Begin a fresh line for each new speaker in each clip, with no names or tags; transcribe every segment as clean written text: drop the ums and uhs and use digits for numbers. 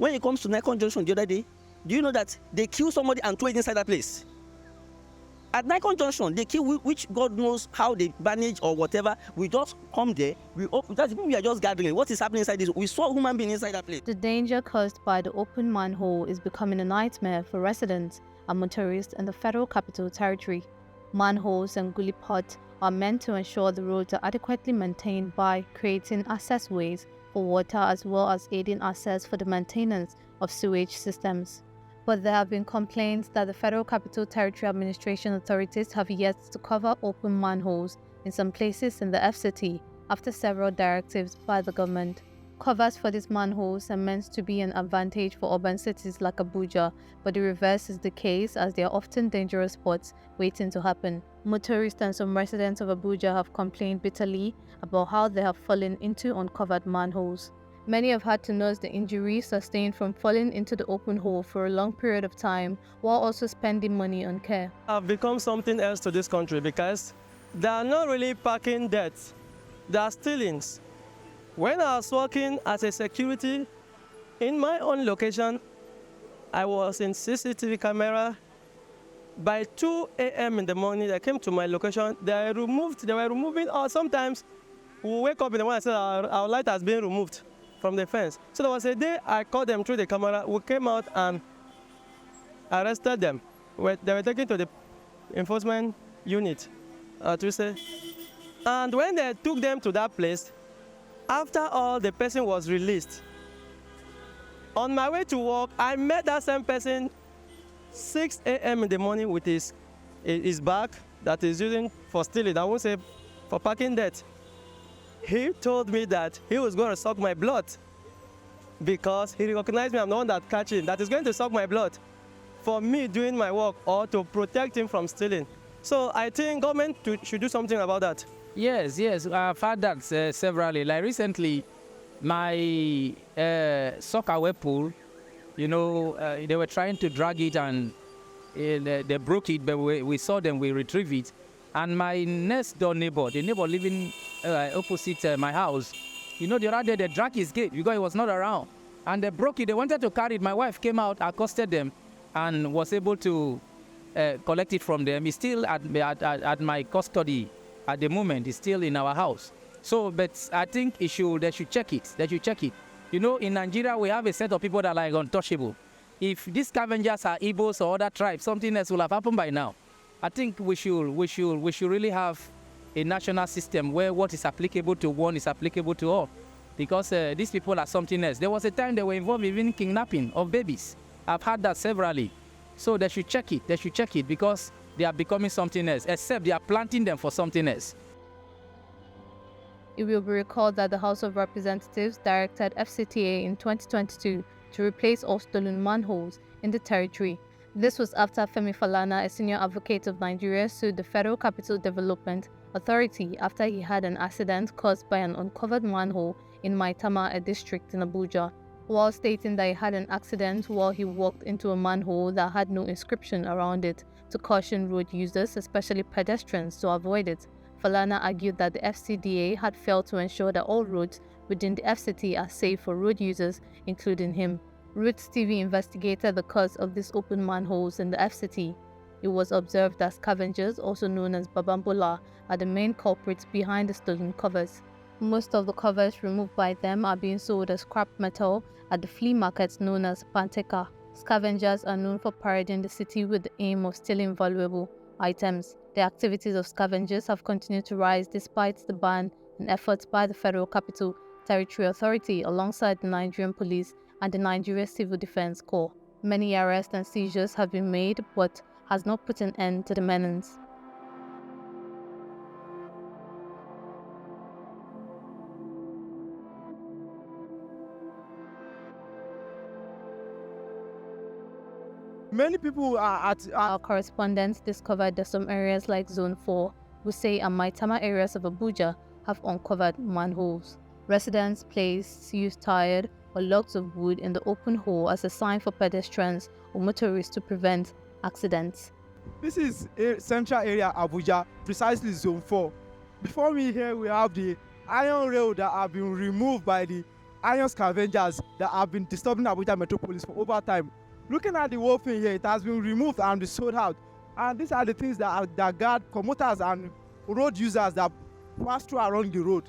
When it comes to Nikon Junction the other day, do you know that they kill somebody and throw it inside that place? At Nikon Junction, they kill which God knows how they manage or whatever. We just come there, we are just gathering. What is happening inside this? We saw a human being inside that place.
The danger caused by the open manhole is becoming a nightmare for residents and motorists in the Federal Capital Territory. Manholes and gully pots are meant to ensure the roads are adequately maintained by creating access ways for water as well as aiding access for the maintenance of sewage systems. But there have been complaints that the Federal Capital Territory Administration authorities have yet to cover open manholes in some places in the FCT after several directives by the government. Covers for these manholes are meant to be an advantage for urban cities like Abuja, but the reverse is the case as they are often dangerous spots waiting to happen. Motorists and some residents of Abuja have complained bitterly about how they have fallen into uncovered manholes. Many have had to nurse the injuries sustained from falling into the open hole for a long period of time, while also spending money on care.
I've become something else to this country because they are not really packing debts, they are stealings. When I was working as a security in my own location, I was in CCTV camera. By 2 a.m. in the morning, they came to my location. They were removing, or sometimes we wake up in the morning and say our light has been removed from the fence. So there was a day I caught them through the camera. We came out and arrested them. They were taken to the enforcement unit, Tuesday. And when they took them to that place, after all, the person was released. On my way to work, I met that same person 6 a.m. in the morning with his bag that he's using for stealing. I won't say for parking debt. He told me that he was going to suck my blood because he recognized me. I'm the one that catch him, that is going to suck my blood for me doing my work or to protect him from stealing. So I think government should do something about that.
Yes, I've had that severally. Like recently, my soccer pool, they were trying to drag it and they broke it, but we saw them, we retrieved it. And my next door neighbor, the neighbor living opposite my house, the other day they dragged his gate because he was not around. And they broke it, they wanted to carry it. My wife came out, accosted them, and was able to collect it from them. It's still at my custody at the moment. It's still in our house. So, but I think they should check it. They should check it. In Nigeria, we have a set of people that are like untouchable. If these scavengers are Igbos or other tribes, something else will have happened by now. I think we should really have a national system where what is applicable to one is applicable to all. Because these people are something else. There was a time they were involved in kidnapping of babies. I've had that severally. So they should check it. They should check it because they are becoming something else, except they are planting them for something else.
It will be recalled that the House of Representatives directed FCTA in 2022 to replace all stolen manholes in the territory. This was after Femi Falana, a senior advocate of Nigeria, sued the Federal Capital Development Authority after he had an accident caused by an uncovered manhole in Maitama, a district in Abuja, while stating that he had an accident while he walked into a manhole that had no inscription around it to caution road users, especially pedestrians, to avoid it. Falana argued that the FCDA had failed to ensure that all roads within the FCT are safe for road users, including him. Rootstv investigated the cause of these open manholes in the FCT. It was observed that scavengers, also known as Babambola, are the main culprits behind the stolen covers. Most of the covers removed by them are being sold as scrap metal at the flea markets known as Panteka. Scavengers are known for parading the city with the aim of stealing valuable items. The activities of scavengers have continued to rise despite the ban and efforts by the Federal Capital Territory Authority alongside the Nigerian Police and the Nigeria Civil Defense Corps. Many arrests and seizures have been made, but has not put an end to the menace.
Many people are at...
Our correspondents discovered that some areas like Zone 4, Wuse and Maitama areas of Abuja have uncovered manholes. Residents place used tired or logs of wood in the open hole as a sign for pedestrians or motorists to prevent accidents.
This is a central area Abuja, precisely Zone 4. Before me here we have the iron rail that have been removed by the iron scavengers that have been disturbing Abuja metropolis for over time. Looking at the whole thing here, it has been removed and sold out. And these are the things that guard commuters and road users that pass through along the road.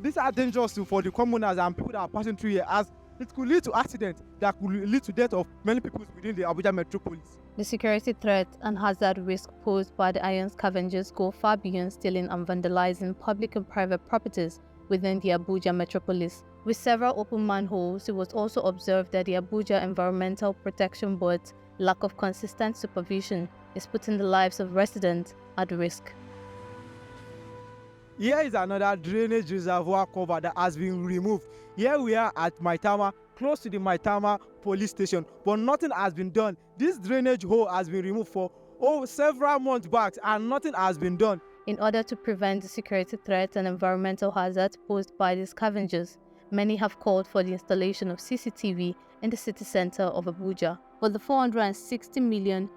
These are dangerous for the commoners and people that are passing through here, as it could lead to accidents that could lead to death of many people within the Abuja metropolis.
The security threat and hazard risk posed by the iron scavengers go far beyond stealing and vandalizing public and private properties within the Abuja metropolis. With several open manholes, it was also observed that the Abuja Environmental Protection Board's lack of consistent supervision is putting the lives of residents at risk.
Here is another drainage reservoir cover that has been removed. Here we are at Maitama, close to the Maitama police station, but nothing has been done. This drainage hole has been removed for several months back and nothing has been done.
In order to prevent the security threats and environmental hazards posed by the scavengers, many have called for the installation of CCTV in the city center of Abuja. But the $460 million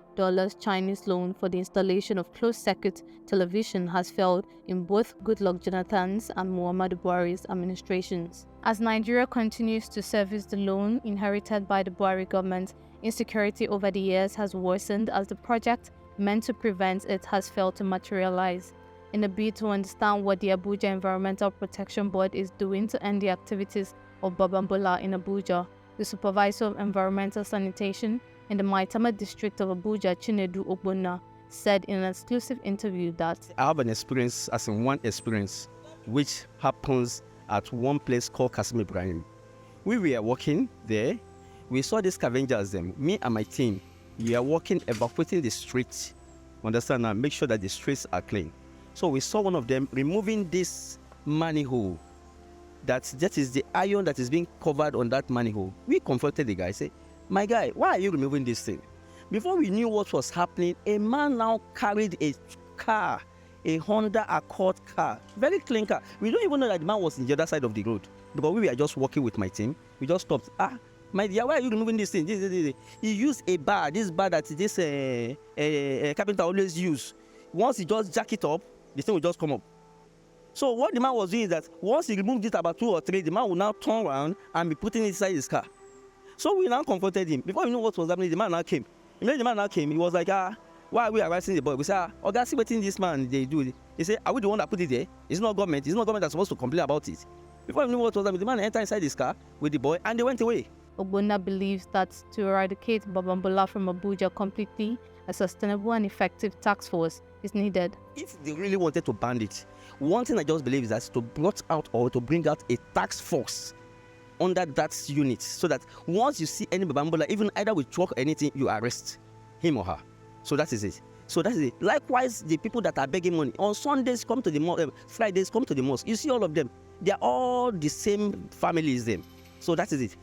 Chinese loan for the installation of closed-circuit television has failed in both Goodluck Jonathan's and Muhammadu Buhari's administrations. As Nigeria continues to service the loan inherited by the Buhari government, insecurity over the years has worsened as the project meant to prevent it has failed to materialize. In a bid to understand what the Abuja Environmental Protection Board is doing to end the activities of Babambola in Abuja, the supervisor of environmental sanitation in the Maitama district of Abuja, Chinedu Ogbonna, said in an exclusive interview that
I have an experience, as in one experience, which happens at one place called Kasim Ibrahim. We were walking there. We saw these scavengers, me and my team. We are walking, evacuating the streets. Understand now? Make sure that the streets are clean. So we saw one of them removing this manhole. That is the iron that is being covered on that manhole. We confronted the guy, say, "My guy, why are you removing this thing?" Before we knew what was happening, a man now carried a car, a Honda Accord car, very clean car. We don't even know that the man was on the other side of the road, because we were just walking with my team. We just stopped. My dear, why are you removing this thing? He used a bar, this bar that this carpenter always use. Once he just jack it up, the thing will just come up. So what the man was doing is that once he removed it about 2 or 3, the man will now turn around and be putting it inside his car. So we now confronted him. Before we knew what was happening, the man now came. Immediately the man now came, he was like, why are we arresting the boy? We said, guys, see what this man they do. He said, are we the one that put it there? It's not government. It's not government that's supposed to complain about it. Before we knew what was happening, the man entered inside his car with the boy and they went away.
Ogbonna believes that to eradicate Babambola from Abuja completely, a sustainable and effective task force is needed.
If they really wanted to ban it, one thing I just believe is that to blot out or to bring out a task force under that unit, so that once you see any Babambola, even either with truck or anything, you arrest him or her. So that is it. Likewise, the people that are begging money on Sundays come to the mosque, Fridays come to the mosque. You see all of them. They are all the same families. Them. So that is it.